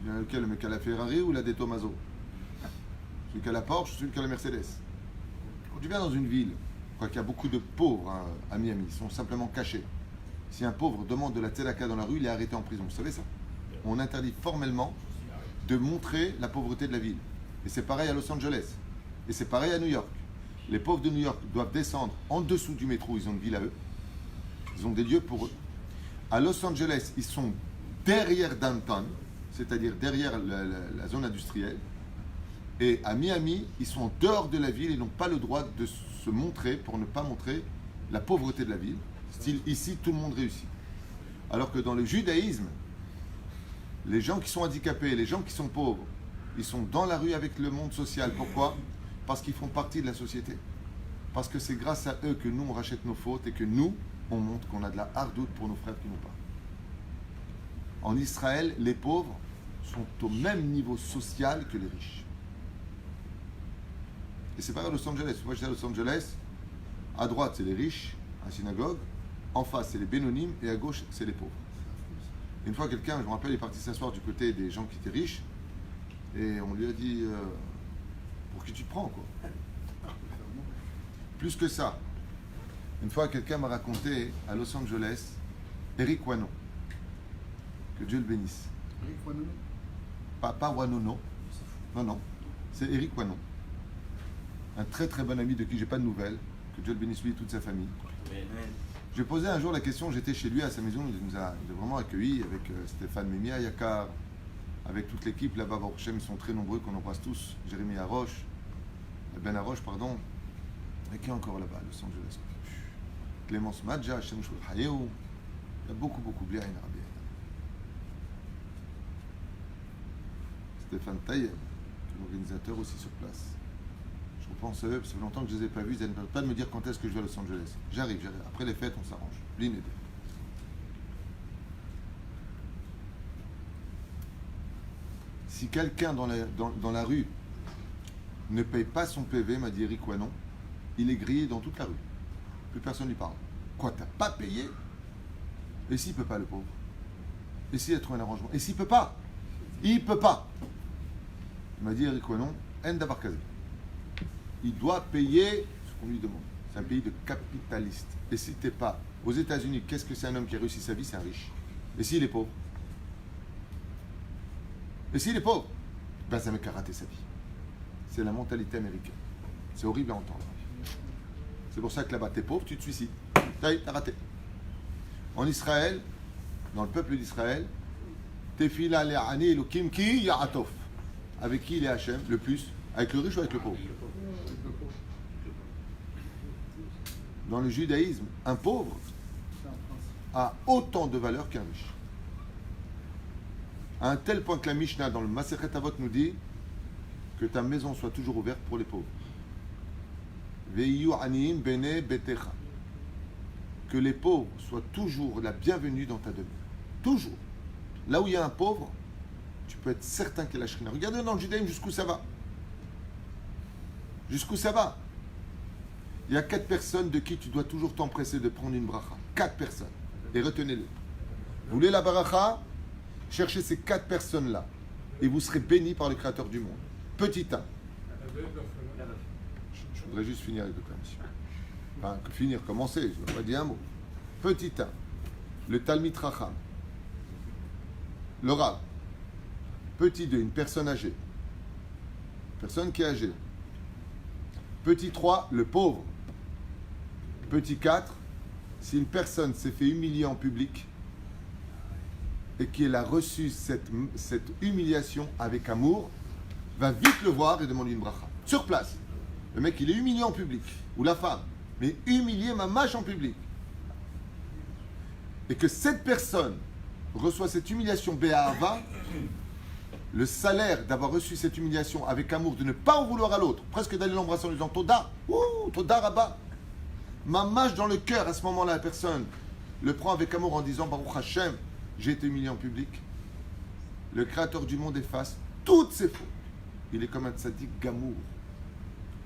Lequel, le mec qui a la Ferrari ou la De Tomaso? Celui qui a la Porsche, celui qui a la Mercedes. Quand tu viens dans une ville, je crois qu'il y a beaucoup de pauvres à Miami, ils sont simplement cachés. Si un pauvre demande de la Tzedaka dans la rue, il est arrêté en prison. Vous savez ça? On interdit formellement de montrer la pauvreté de la ville. Et c'est pareil à Los Angeles. Et c'est pareil à New York. Les pauvres de New York doivent descendre en dessous du métro, ils ont une ville à eux. Ils ont des lieux pour eux. À Los Angeles, ils sont derrière downtown, c'est-à-dire derrière la zone industrielle. Et à Miami, ils sont en dehors de la ville et n'ont pas le droit de se montrer pour ne pas montrer la pauvreté de la ville. Style, ici, tout le monde réussit. Alors que dans le judaïsme, les gens qui sont handicapés, les gens qui sont pauvres, ils sont dans la rue avec le monde social. Pourquoi? Parce qu'ils font partie de la société. Parce que c'est grâce à eux que nous, on rachète nos fautes et que nous, on montre qu'on a de la hardoute pour nos frères qui n'ont pas. En Israël, les pauvres sont au même niveau social que les riches. Et c'est pareil à Los Angeles. Moi, j'étais à Los Angeles. À droite, c'est les riches, à la synagogue. En face, c'est les bénonymes. Et à gauche, c'est les pauvres. Une fois, quelqu'un, je me rappelle, il est parti s'asseoir du côté des gens qui étaient riches. Et on lui a dit pour qui tu te prends, quoi. Plus que ça. Une fois, quelqu'un m'a raconté à Los Angeles, Eric Wano. Que Dieu le bénisse. Eric Wanono. Pas Wanono. Non. C'est Eric Wano. Un très très bon ami de qui j'ai pas de nouvelles. Que Dieu le bénisse lui et toute sa famille. Je lui ai posé un jour la question, j'étais chez lui à sa maison, il nous a vraiment accueillis avec Stéphane Memia, Yakar, avec toute l'équipe là-bas, Baruch Hashem, ils sont très nombreux, qu'on embrasse tous. Jérémy Haroche, Ben Haroche, pardon. Et qui est encore là-bas, à Los Angeles? Clémence Madja, Hashem Shul Hayeu. Il y a beaucoup, bien en Arabie. Stéphane Taïeb, l'organisateur aussi sur place. Je repense à eux, parce que ça fait longtemps que je ne les ai pas vus, ils ne peuvent pas de me dire quand est-ce que je vais à Los Angeles. J'arrive. Après les fêtes, on s'arrange. L'inédé. Si quelqu'un dans la rue ne paye pas son PV, m'a dit Eric Wanon, il est grillé dans toute la rue. Plus personne ne lui parle. Quoi, t'as pas payé? Et s'il ne peut pas, le pauvre? Et s'il a trouvé un arrangement? Et s'il ne peut pas? Il peut pas. Il m'a dit Eric Wanon, en d'avoir casé. Il doit payer ce qu'on lui demande. C'est un pays de capitalistes. Et si t'es pas aux États-Unis, qu'est-ce que c'est un homme qui a réussi sa vie? C'est un riche. Et s'il est pauvre? Et s'il est pauvre? Ben, c'est un mec qui a raté sa vie. C'est la mentalité américaine. C'est horrible à entendre. C'est pour ça que là-bas, t'es pauvre, tu te suicides. T'as raté. En Israël, dans le peuple d'Israël, Tefila le'ani elokim ki ya'atof. Avec qui il est Hachem le plus? Avec le riche ou avec le pauvre? Dans le judaïsme, un pauvre a autant de valeur qu'un riche. À un tel point que la Mishnah dans le Masechet Avot nous dit que ta maison soit toujours ouverte pour les pauvres. Ve'yu aniyim bene betecha. Que les pauvres soient toujours la bienvenue dans ta demeure. Toujours. Là où il y a un pauvre, tu peux être certain qu'il y a la shrina. Regardez dans le judaïsme jusqu'où ça va. Jusqu'où ça va. Il y a 4 personnes de qui tu dois toujours t'empresser de prendre une bracha. 4 personnes. Et retenez-les. Vous voulez la bracha? Cherchez ces 4 personnes-là. Et vous serez bénis par le Créateur du monde. Petit 1. Je voudrais juste finir avec votre mission. Enfin, commencer, je ne vais pas dire un mot. Petit 1. Le Talmid Racham. Le Rav. Petit 2. Une personne âgée. Personne qui est âgée. Petit 3. Le pauvre. Petit 4. Si une personne s'est fait humilier en public et qu'elle a reçu cette humiliation avec amour, va vite le voir et demander une bracha. Sur place. Le mec, il est humilié en public. Ou la femme. Mais humilié ma mâche en public. Et que cette personne reçoit cette humiliation Bé'ahava, le salaire d'avoir reçu cette humiliation avec amour, de ne pas en vouloir à l'autre, presque d'aller l'embrasser en lui disant Toda, Toda Rabba. Ma mâche dans le cœur, à ce moment-là, la personne le prend avec amour en disant Baruch Hashem, j'ai été humilié en public. Le Créateur du monde efface toutes ses fautes. Il est comme un tzaddik gamour.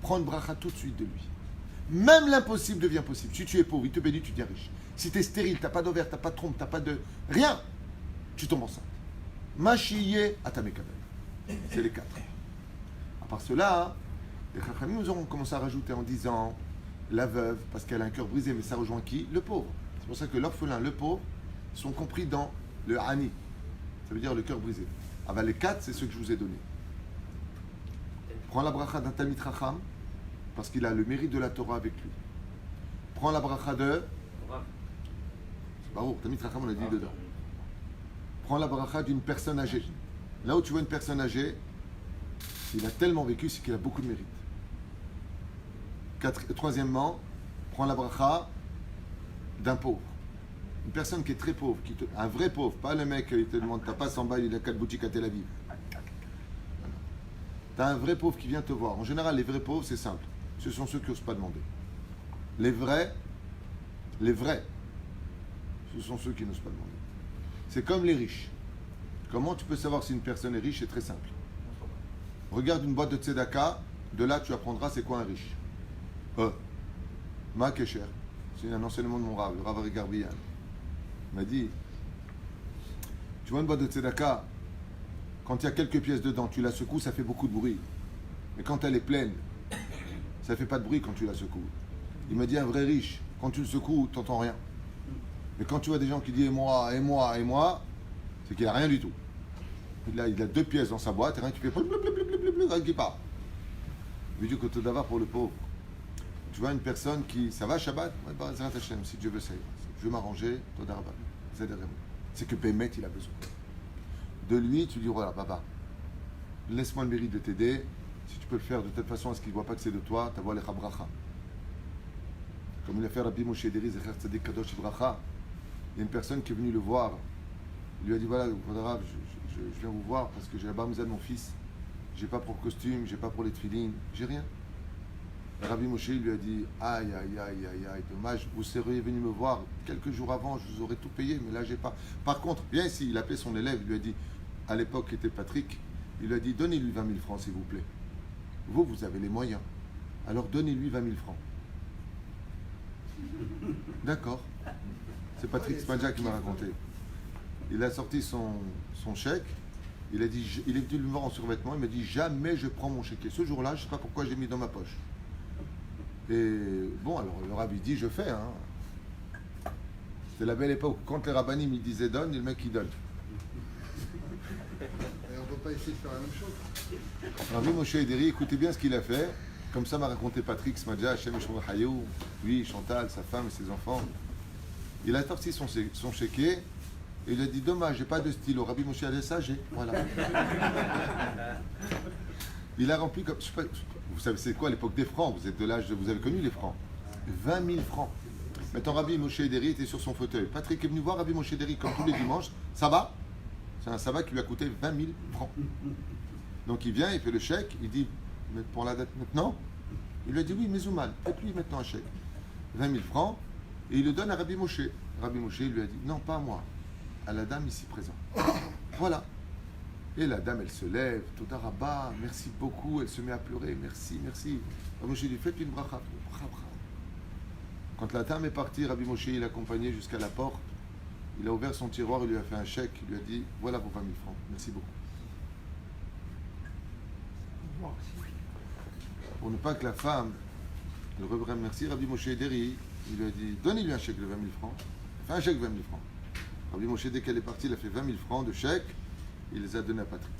Prends une bracha tout de suite de lui. Même l'impossible devient possible. Si tu es pauvre, il te bénit, tu deviens riche. Si tu es stérile, tu n'as pas d'ovaire, tu n'as pas de trompe, tu n'as pas de... rien, tu tombes enceinte. Machiye atamekabel. C'est les 4. À part cela, les Chachamim nous auront commencé à rajouter en disant la veuve, parce qu'elle a un cœur brisé, mais ça rejoint qui? Le pauvre. C'est pour ça que l'orphelin, le pauvre, sont compris dans le Hani. Ça veut dire le cœur brisé. Ah ben les 4, c'est ceux que je vous ai donnés. Prends la bracha d'un Talmid Chacham, parce qu'il a le mérite de la Torah avec lui. Prends la bracha de... C'est pas bon, Talmid Chacham, on a dit dedans. Prends la bracha d'une personne âgée. Là où tu vois une personne âgée, S'il a tellement vécu, c'est qu'il a beaucoup de mérite. Troisièmement, prends la bracha d'un pauvre. Une personne qui est très pauvre, un vrai pauvre, pas le mec qui te demande, t'as pas 100 balles, il a 4 boutiques à Tel Aviv. T'as un vrai pauvre qui vient te voir. En général, les vrais pauvres, c'est simple. Ce sont ceux qui n'osent pas demander. Les vrais, ce sont ceux qui n'osent pas demander. C'est comme les riches. Comment tu peux savoir si une personne est riche? C'est très simple. Regarde une boîte de tzedaka, de là tu apprendras c'est quoi un riche. Ma Kesher, c'est un enseignement de mon Rav, le Rav Ari Garbian. Il m'a dit, tu vois une boîte de tzedaka, quand il y a quelques pièces dedans, tu la secoues, ça fait beaucoup de bruit. Mais quand elle est pleine, ça ne fait pas de bruit quand tu la secoues. Il m'a dit, un vrai riche, quand tu le secoues, tu n'entends rien. Mais quand tu vois des gens qui disent moi, et moi, et moi, c'est qu'il n'a rien du tout. Il a 2 pièces dans sa boîte, et rien qui fait rien qui part. Mais du côté d'avant pour le pauvre. Tu vois une personne qui, ça va Shabbat? Ouais, bah, si Dieu veut, ça ira. Je vais m'arranger, c'est que Bémet, il a besoin. De lui, tu dis, voilà, papa, laisse-moi le mérite de t'aider. Si tu peux le faire de telle façon à ce qu'il ne voit pas que c'est de toi, ta voix les chabracha. Comme il a fait Rabbi Moshe Deri, Zecher Tzadik Kadosh Ibracha. Il y a une personne qui est venue le voir. Il lui a dit, voilà, je viens vous voir parce que j'ai la bar mitzvah de mon fils. J'ai pas pour le costume, j'ai pas pour les tefilines, j'ai rien. Et Rabbi Moshe lui a dit, aïe, dommage, vous seriez venu me voir quelques jours avant, je vous aurais tout payé, mais là j'ai pas. Par contre, bien ici, il appelait son élève, il lui a dit, à l'époque qui était Patrick, il lui a dit, donnez-lui 20 000 francs s'il vous plaît. Vous avez les moyens, alors donnez-lui 20 000 francs. D'accord. C'est Patrick Smadja qui m'a raconté. Il a sorti son chèque. Il a dit, il est venu le voir en survêtement. Il m'a dit, jamais je prends mon chèque. Et ce jour-là, je ne sais pas pourquoi j'ai mis dans ma poche. Et bon, alors le rabbi dit, je fais. C'était la belle époque. Quand les rabbinim me disaient donne, et le mec il donne. Et on ne peut pas essayer de faire la même chose. Rabbi Moshe Ederi, écoutez bien ce qu'il a fait. Comme ça m'a raconté Patrick Smadja, Hashem Eshmor Hayou, lui, Chantal, sa femme et ses enfants. Il a sorti son chéquier et il a dit, dommage, j'ai pas de stylo. Rabbi Moshe a dit ça, j'ai. Voilà. Il a rempli comme. Je sais pas, vous savez, c'est quoi l'époque des francs? Vous êtes de l'âge, vous avez connu les francs. 20 000 francs. Maintenant, Rabbi Moshe Ederi était sur son fauteuil. Patrick est venu voir Rabbi Moshe Ederi comme tous les dimanches. Ça va? C'est un sabbat qui lui a coûté 20 000 francs. Donc il vient, il fait le chèque, il dit, mais pour la date maintenant? Il lui a dit oui, mais Zouman, faites-lui maintenant un chèque. 20 000 francs, et il le donne à Rabbi Moshe. Rabbi Moshe lui a dit, non, pas à moi, à la dame ici présente. Voilà. Et la dame, elle se lève, Toda Rabba, merci beaucoup, elle se met à pleurer, merci. Rabbi Moshe dit, faites une bracha. Quand la dame est partie, Rabbi Moshe l'a accompagné jusqu'à la porte. Il a ouvert son tiroir, il lui a fait un chèque, il lui a dit, voilà vos 20 000 francs, merci beaucoup. Pour ne pas que la femme le reprenne, merci, Rabbi Moshe Ederi, il lui a dit, donnez-lui un chèque de 20 000 francs. Fais un chèque de 20 000 francs. Rabbi Moshe, dès qu'elle est partie, il a fait 20 000 francs de chèque, il les a donnés à Patrick.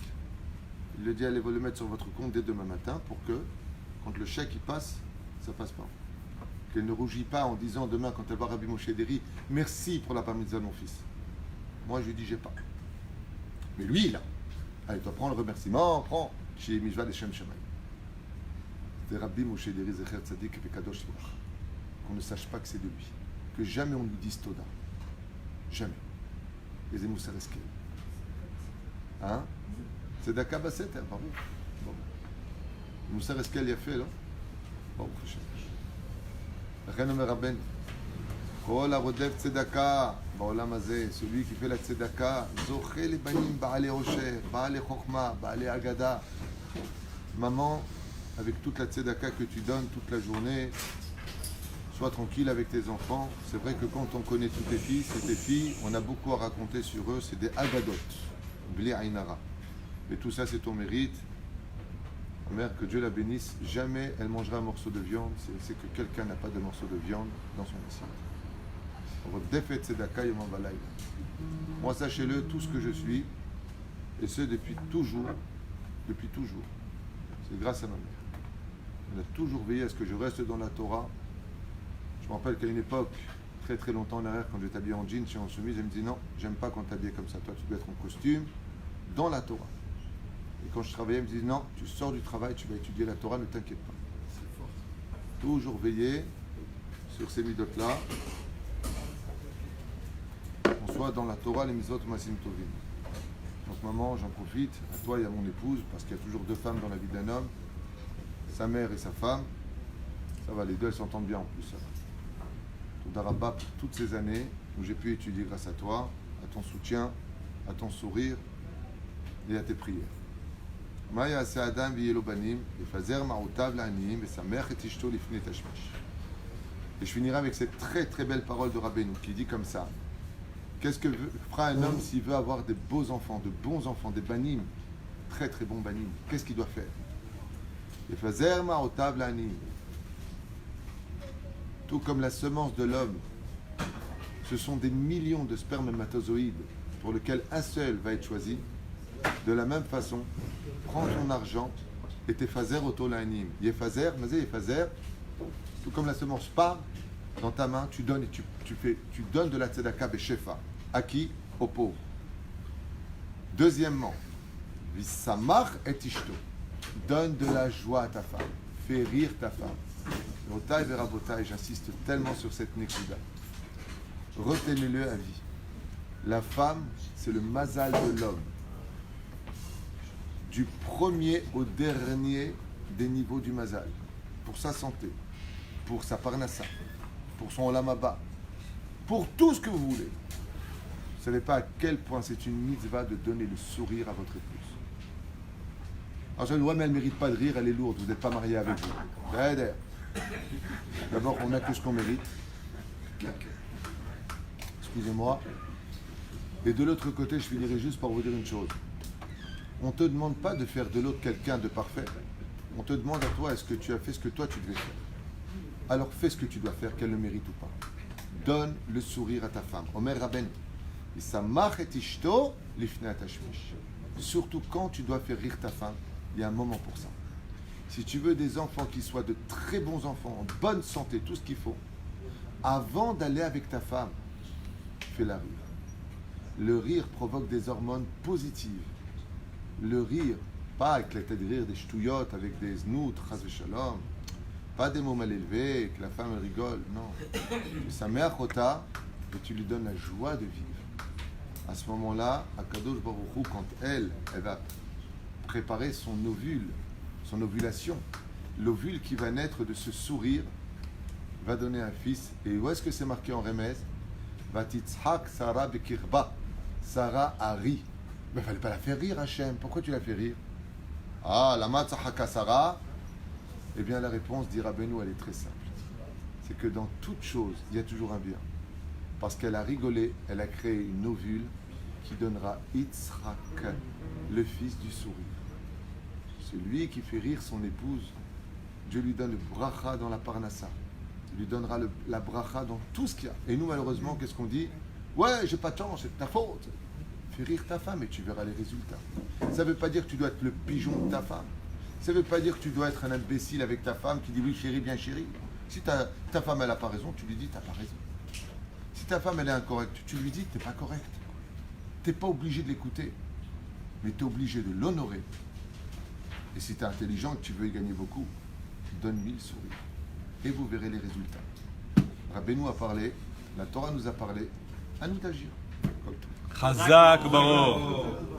Il lui a dit, allez vous le mettre sur votre compte dès demain matin pour que, quand le chèque il passe, ça passe pas. Qu'elle ne rougit pas en disant demain, quand elle voit Rabbi Moshe Ederi, merci pour la bar mitzvah de mon fils. Moi, je lui dis, j'ai pas. Mais lui, il a. Allez, toi, prends le remerciement, prends. Chez Mishva de Shem Shemaï. C'est Rabbi Moshe Ederi Zecher Tzadik et Kadosh Ibracha. Qu'on ne sache pas que c'est de lui. Que jamais on lui dise Toda. Jamais. Les Moussa Reskel. Hein? C'est Daka Basseter, pardon. Bon. Moussa Reskel y a fait, là. Bon, Rien Omer Rabben. Kol Arodef Tzedaka. בעולם הזה, celui qui fait la tzedaka, זוכה לבנים בעלי עושר, בעלי חוכמה, בעלי אגדה. Maman, avec toute la tzedaka que tu donnes toute la journée, sois tranquille avec tes enfants. C'est vrai que quand on connaît tous tes fils et tes filles, on a beaucoup à raconter sur eux, c'est des agadot, bli ainara. Et tout ça, c'est ton mérite. Mère, que Dieu la bénisse, jamais elle mangera un morceau de viande, c'est que quelqu'un n'a pas de morceau de viande dans son assiette. Moi, sachez-le, tout ce que je suis, et ce depuis toujours, c'est grâce à ma mère. Elle a toujours veillé à ce que je reste dans la Torah. Je me rappelle qu'à une époque, très très longtemps en arrière, quand j'étais habillé en jeans et en chemise, elle me dit non, j'aime pas quand tu es habillé comme ça, toi tu dois être en costume, dans la Torah. Et quand je travaillais, il me disait non, tu sors du travail, tu vas étudier la Torah, ne t'inquiète pas. C'est fort. Toujours veiller sur ces midotes-là. On soit dans la Torah, les mitzvot, masim tovim. Donc maman, j'en profite, à toi et à mon épouse, parce qu'il y a toujours deux femmes dans la vie d'un homme, sa mère et sa femme. Ça va, les deux, elles s'entendent bien en plus. Ça va. Toda Rabba, pour toutes ces années où j'ai pu étudier grâce à toi, à ton soutien, à ton sourire et à tes prières. Maya ase adam v'yelo banim, efazer ma'otav la'aniyim, ve'samech et ishto lifnei tashmish. Et je finirai avec cette très très belle parole de Rabbeinu qui dit comme ça. Qu'est-ce que fera un homme s'il veut avoir des beaux enfants, de bons enfants, des banim, très très bons banim? Qu'est-ce qu'il doit faire? Efazer ma'otav la'aniyim. Tout comme la semence de l'homme, ce sont des millions de spermatozoïdes pour lesquels un seul va être choisi. De la même façon, prends ton argent et tes fazer otolanim. Yefazer, mazé yefazer, tout comme la semence part dans ta main, tu donnes et tu donnes de la tzedaka beshefa. À qui? Aux pauvres. Deuxièmement, visamach et ishto. Donne de la joie à ta femme. Fais rire ta femme. Rotaï verabotaï, j'insiste tellement sur cette nekuda. Retenez-le à vie. La femme, c'est le mazal de l'homme. Du premier au dernier des niveaux du mazal. Pour sa santé, pour sa parnassa, pour son olam haba, pour tout ce que vous voulez. Vous ne savez pas à quel point c'est une mitzvah de donner le sourire à votre épouse. Alors je dis, ouais, mais elle ne mérite pas de rire, elle est lourde, vous n'êtes pas marié avec vous. D'abord, on n'a que ce qu'on mérite. Excusez-moi. Et de l'autre côté, je finirai juste par vous dire une chose. On ne te demande pas de faire de l'autre quelqu'un de parfait. On te demande à toi, est-ce que tu as fait ce que toi tu devais faire? Alors fais ce que tu dois faire, qu'elle le mérite ou pas. Donne le sourire à ta femme. Omer Rabben. Surtout quand tu dois faire rire ta femme, il y a un moment pour ça. Si tu veux des enfants qui soient de très bons enfants, en bonne santé, tout ce qu'il faut, avant d'aller avec ta femme, fais-la rire. Le rire provoque des hormones positives. Le rire, pas éclater de rire, des ch'touillottes avec des znouts, chas v'shalom, pas des mots mal élevés, que la femme elle rigole, non. Sa mère chota, et tu lui donnes la joie de vivre. À ce moment-là, Akadosh Baruch Hu, quand elle va préparer son ovule, son ovulation, l'ovule qui va naître de ce sourire, va donner un fils. Et où est-ce que c'est marqué en Remez? Vatitzhak Sarah Bekirba. Sarah a ri. Mais il ne fallait pas la faire rire, Hachem. Pourquoi tu la fais rire? Ah, la matzahaka Sarah. Eh bien, la réponse, dit Rabbeinu, elle est très simple. C'est que dans toute chose, il y a toujours un bien. Parce qu'elle a rigolé, elle a créé une ovule qui donnera Yitzhak, le fils du sourire. Celui qui fait rire son épouse, Dieu lui donne le bracha dans la parnassa. Il lui donnera la bracha dans tout ce qu'il y a. Et nous, malheureusement, qu'est-ce qu'on dit? Ouais, j'ai pas de chance, c'est de ta faute. Fais rire ta femme et tu verras les résultats. Ça ne veut pas dire que tu dois être le pigeon de ta femme. Ça ne veut pas dire que tu dois être un imbécile avec ta femme qui dit oui chérie, bien chérie. Si ta femme elle n'a pas raison, tu lui dis t'as pas raison. Si ta femme elle est incorrecte, tu lui dis t'es pas correct. T'es pas obligé de l'écouter, mais tu es obligé de l'honorer. Et si tu es intelligent et que tu veux y gagner beaucoup, donne-lui le sourire. Et vous verrez les résultats. Rabbeinu a parlé, la Torah nous a parlé, à nous d'agir. Comme tout. Chazak Baruch.